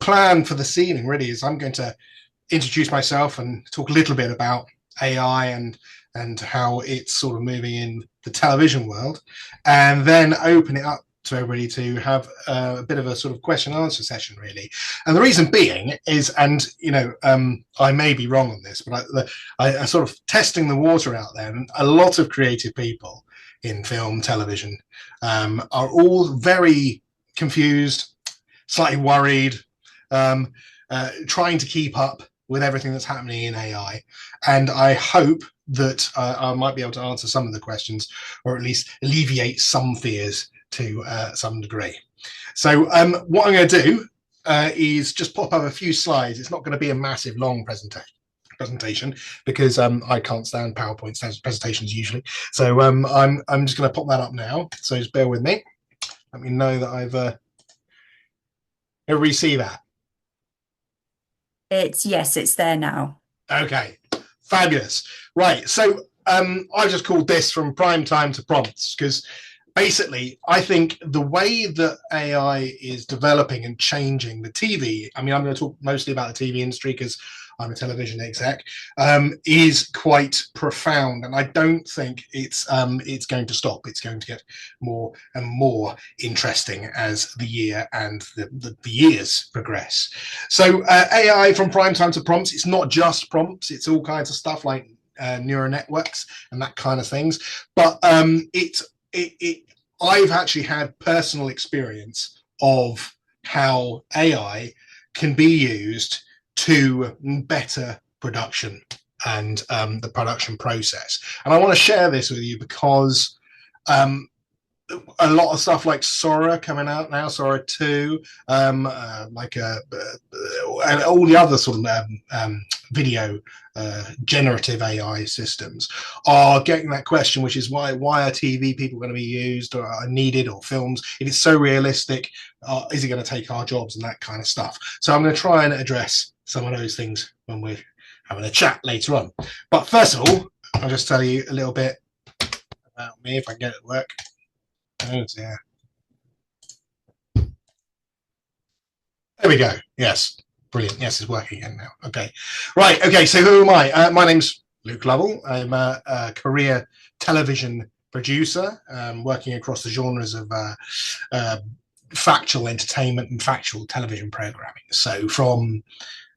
plan for this evening really is I'm going to introduce myself and talk a little bit about AI and how it's sort of moving in the television world, and then open it up to everybody to have a bit of a sort of question and answer session really. And the reason being is, and I may be wrong on this, but I sort of testing the water out there, and a lot of creative people in film, television, are all very confused, slightly worried, trying to keep up with everything that's happening in AI. And I hope that I might be able to answer some of the questions, or at least alleviate some fears to some degree. So what I'm going to do is just pop up a few slides. It's not going to be a massive long presentation because I can't stand PowerPoint presentations usually. So I'm just going to pop that up now. So just bear with me. Let me know that I've everybody see that? Yes, it's there now. Okay, fabulous. Right, so I just called this from prime time to prompts because basically I think the way that AI is developing and changing the TV, I mean, I'm going to talk mostly about the TV industry because I'm a television exec, is quite profound, and I don't think it's going to stop. It's going to get more and more interesting as the year and the years progress. So AI from prime time to prompts, it's not just prompts, it's all kinds of stuff like neural networks and that kind of things. But I've actually had personal experience of how AI can be used to better production and the production process. And I want to share this with you because a lot of stuff like Sora coming out now, Sora 2, and all the other sort of video generative AI systems are getting that question, which is why are TV people going to be used or are needed, or films? If it's so realistic, is it going to take our jobs and that kind of stuff? So I'm going to try and address some of those things when we're having a chat later on. But first of all, I'll just tell you a little bit about me, if I can get it to work. Oh dear. There we go. Yes, brilliant. Yes, it's working again now. Okay, right. Okay, so who am I? My name's Luke Lovell. I'm a career television producer, working across the genres of factual entertainment and factual television programming. So from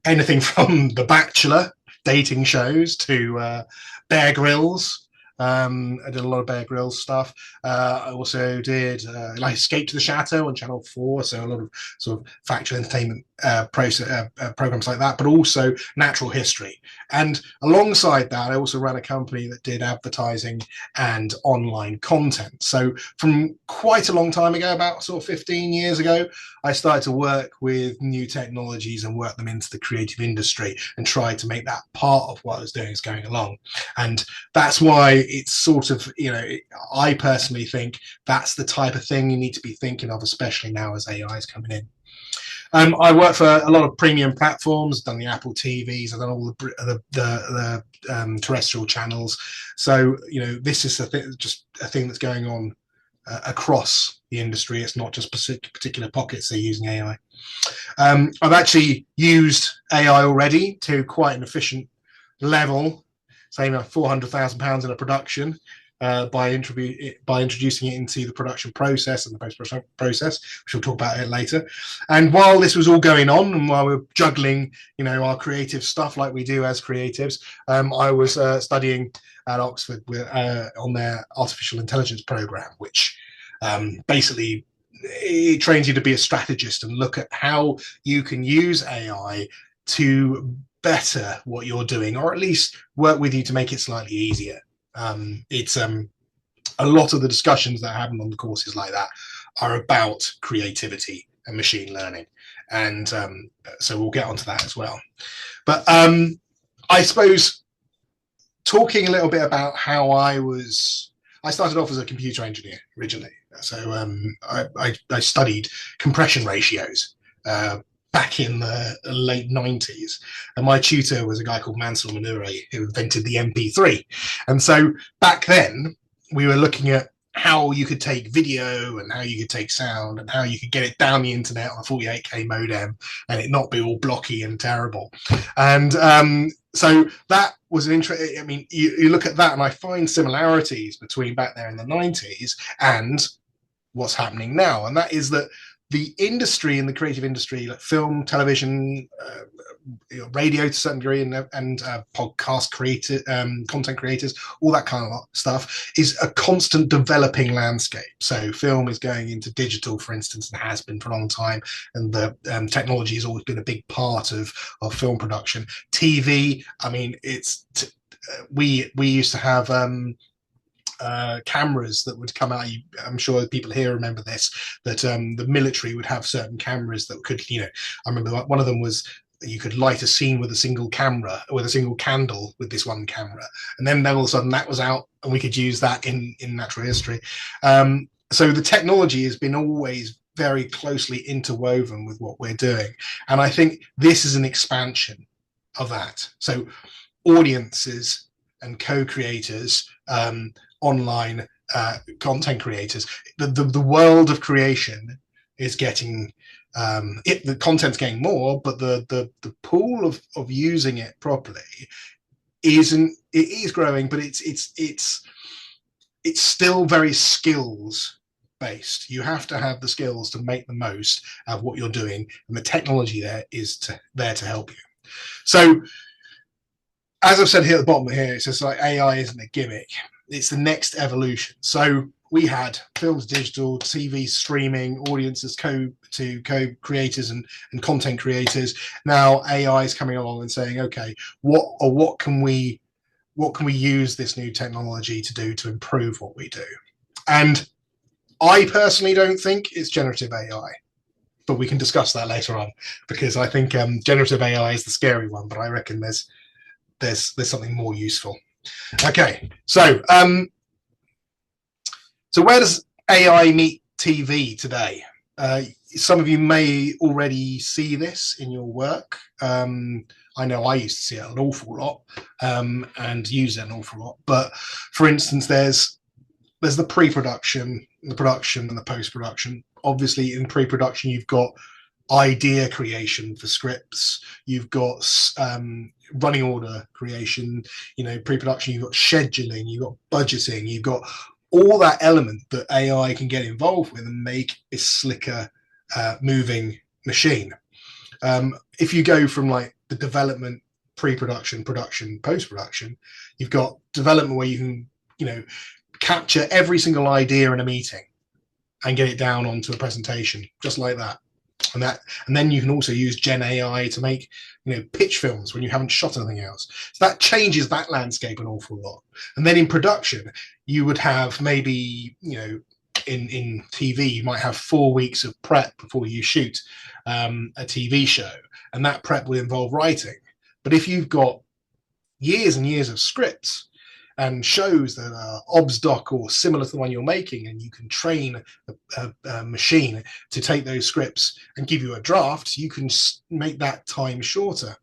anything from The Bachelor dating shows to Bear Grylls. I did a lot of Bear Grylls stuff. I also did like Escape to the Chateau on Channel 4, so a lot of sort of factual entertainment programs like that, but also natural history. And alongside that, I also ran a company that did advertising and online content. So from quite a long time ago, about sort of 15 years ago, I started to work with new technologies and work them into the creative industry and try to make that part of what I was doing as going along. And that's why it's sort of, I personally think that's the type of thing you need to be thinking of, especially now as AI is coming in. I work for a lot of premium platforms, done the Apple TVs, I've done all the terrestrial channels. So, this is just a thing that's going on across the industry. It's not just particular pockets they're using AI. I've actually used AI already to quite an efficient level, say £400,000 in a production, by introducing it into the production process and the post-production process, which we'll talk about it later. And while this was all going on, and while we're juggling, our creative stuff like we do as creatives, I was studying at Oxford on their artificial intelligence program, which basically it trains you to be a strategist and look at how you can use AI to better what you're doing, or at least work with you to make it slightly easier. It's a lot of the discussions that happen on the courses like that are about creativity and machine learning, and so we'll get onto that as well. But I suppose talking a little bit about how I started off as a computer engineer originally. So I studied compression ratios back in the late 90s, and my tutor was a guy called Mansell Manuri, who invented the MP3. And so back then we were looking at how you could take video and how you could take sound and how you could get it down the internet on a 48K modem and it not be all blocky and terrible. And so that was an interesting. I mean, you look at that, and I find similarities between back there in the 90s and what's happening now, and that is that the industry and the creative industry, like film, television, radio to a certain degree, and podcast creator, content creators, all that kind of stuff, is a constant developing landscape. So film is going into digital, for instance, and has been for a long time, and the technology has always been a big part of film production. TV, I mean, we used to have cameras that would come out. I'm sure people here remember this, that the military would have certain cameras that could, I remember one of them was you could light a scene with a single camera, with a single candle with this one camera, and then all of a sudden that was out and we could use that in natural history. So the technology has been always very closely interwoven with what we're doing, and I think this is an expansion of that. So audiences and co-creators, online content creators, the world of creation is getting the content's getting more, but the pool of using it properly is growing, but it's still very skills based. You have to have the skills to make the most of what you're doing, and the technology there is there to help you. So as I've said here at the bottom here, it's just like AI isn't a gimmick. It's the next evolution. So we had films, digital, TV, streaming, audiences, co-creators and content creators. Now AI is coming along and saying, okay, what can we use this new technology to do to improve what we do? And I personally don't think it's generative AI, but we can discuss that later on, because I think generative AI is the scary one, but I reckon there's something more useful. Okay, so where does AI meet TV today? Some of you may already see this in your work. I know I used to see it an awful lot and use it an awful lot. But for instance, there's the pre-production, the production, and the post-production. Obviously, in pre-production, you've got idea creation for scripts. You've got running order creation. Pre-production. You've got scheduling. You've got budgeting. You've got all that element that AI can get involved with and make a slicker moving machine. If you go from like the development, pre-production, production, post-production, you've got development where you can, capture every single idea in a meeting and get it down onto a presentation just like that. And then you can also use Gen AI to make, pitch films when you haven't shot anything else. So that changes that landscape an awful lot. And then in production, you would have maybe, in TV, you might have 4 weeks of prep before you shoot a TV show, and that prep will involve writing. But if you've got years and years of scripts and shows that are obs doc or similar to the one you're making, and you can train a machine to take those scripts and give you a draft, you can make that time shorter.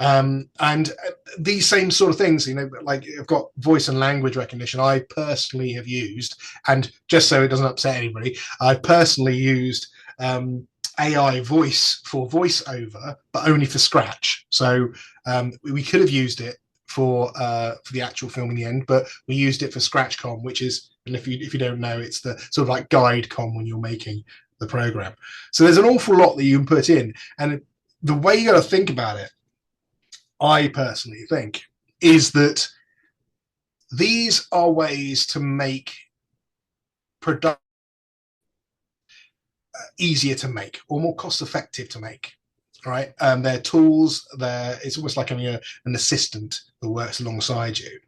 And these same sort of things, like I've got voice and language recognition I personally have used, and just so it doesn't upset anybody, I personally used AI voice for voiceover, but only for Scratch. So we could have used it for the actual film in the end, but we used it for ScratchCom, which is, and if you don't know, it's the sort of like GuideCom when you're making the program. So there's an awful lot that you can put in, and the way you got to think about it, I personally think, is that these are ways to make production easier to make or more cost effective to make. Right, they're tools. It's almost like having an assistant that works alongside you,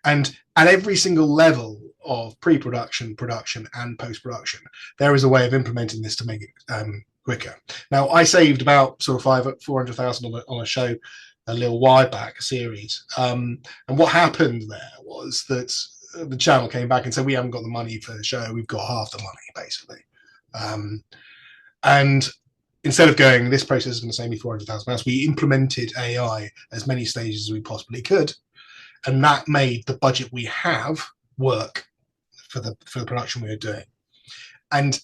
and at every single level of pre-production, production, and post-production, there is a way of implementing this to make it quicker. Now, I saved about sort of 400,000 on a show a little while back, a series, and what happened there was that the channel came back and said, we haven't got the money for the show. We've got half the money, basically, and instead of going, this process is going to save me £400,000, we implemented AI as many stages as we possibly could, and that made the budget we have work for the production we were doing. And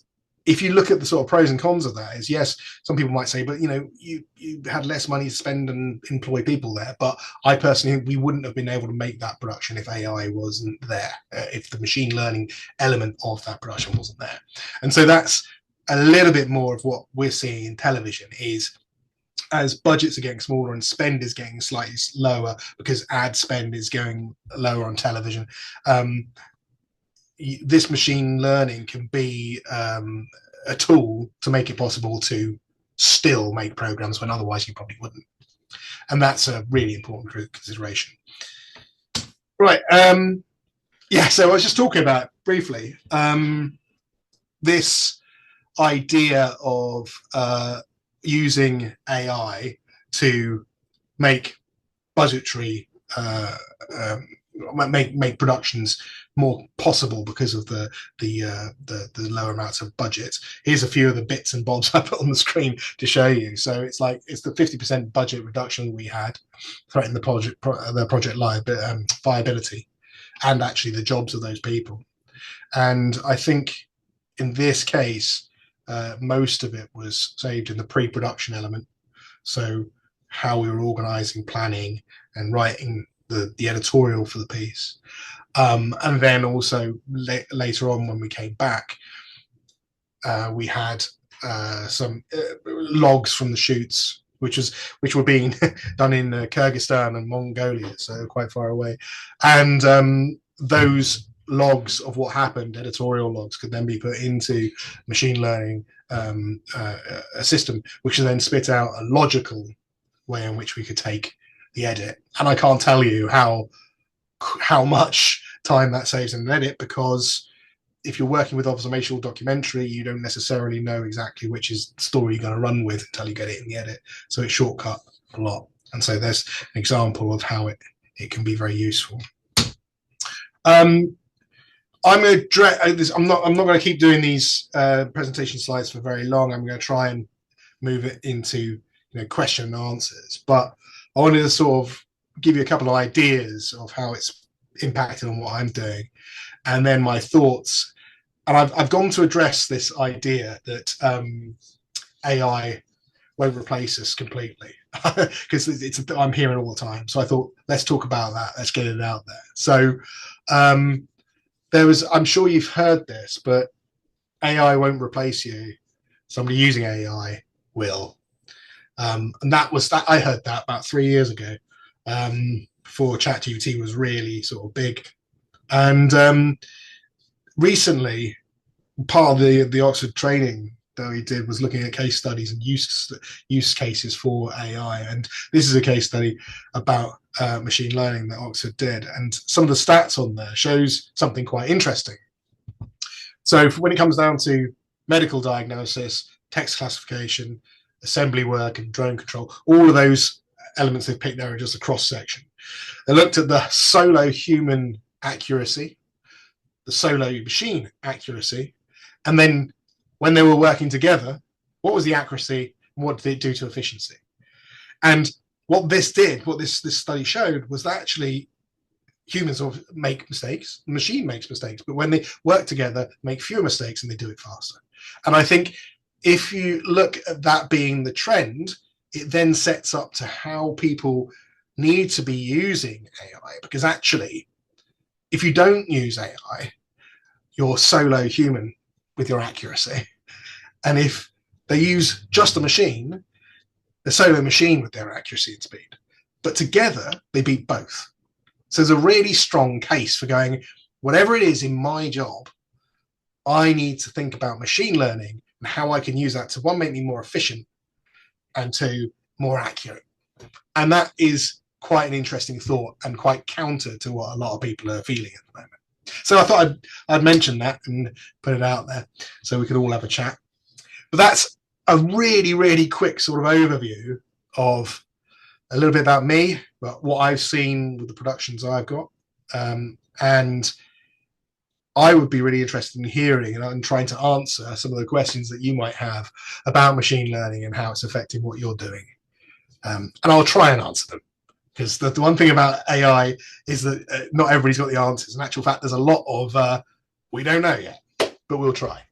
if you look at the sort of pros and cons of that, is yes, some people might say, but you had less money to spend and employ people there. But I personally think we wouldn't have been able to make that production if AI wasn't there, if the machine learning element of that production wasn't there. And so that's a little bit more of what we're seeing in television, is as budgets are getting smaller and spend is getting slightly lower because ad spend is going lower on television. This machine learning can be a tool to make it possible to still make programs when otherwise you probably wouldn't. And that's a really important consideration. Right. Yeah, so I was just talking about briefly this idea of using AI to make budgetary make productions more possible because of the lower amounts of budget. Here's a few of the bits and bobs I put on the screen to show you. So it's the 50% budget reduction we had threatening the project viability and actually the jobs of those people. And I think in this case, most of it was saved in the pre-production element. So how we were organizing, planning, and writing the editorial for the piece. And then also later on when we came back, we had some logs from the shoots, which were being done in Kyrgyzstan and Mongolia, so quite far away. And those logs of what happened, editorial logs, could then be put into machine learning a system, which then spit out a logical way in which we could take the edit. And I can't tell you how much time that saves in an edit, because if you're working with observational documentary, you don't necessarily know exactly which is the story you're going to run with until you get it in the edit. So it shortcut a lot. And so there's an example of how it can be very useful. I'm not going to keep doing these presentation slides for very long. I'm going to try and move it into question and answers. But I wanted to sort of give you a couple of ideas of how it's impacted on what I'm doing, and then my thoughts. And I've gone to address this idea that AI won't replace us completely, because I'm hearing all the time. So I thought, let's talk about that. Let's get it out there. So I'm sure you've heard this, but AI won't replace you. Somebody using AI will. And I heard that about 3 years ago, before ChatGPT was really sort of big. And recently, part of the Oxford training that we did was looking at case studies and use cases for AI. And this is a case study about machine learning that Oxford did. And some of the stats on there shows something quite interesting. So when it comes down to medical diagnosis, text classification, assembly work, and drone control, all of those elements they've picked there are just a cross section. They looked at the solo human accuracy, the solo machine accuracy, and then when they were working together, what was the accuracy and what did it do to efficiency? And what this study showed was that actually humans make mistakes, the machine makes mistakes, but when they work together, make fewer mistakes and they do it faster. And I think if you look at that being the trend, it then sets up to how people need to be using AI, because actually, if you don't use AI, you're solo human with your accuracy. And if they use just a machine, the solo machine with their accuracy and speed. But together, they beat both. So there's a really strong case for going, whatever it is in my job, I need to think about machine learning and how I can use that to, one, make me more efficient, and two, more accurate. And that is quite an interesting thought and quite counter to what a lot of people are feeling at the moment. So I thought I'd mention that and put it out there so we could all have a chat. But that's a really, really quick sort of overview of a little bit about me, but what I've seen with the productions I've got. And I would be really interested in hearing and trying to answer some of the questions that you might have about machine learning and how it's affecting what you're doing. And I'll try and answer them, because the one thing about AI is that not everybody's got the answers. In actual fact, there's a lot of We don't know yet, but we'll try.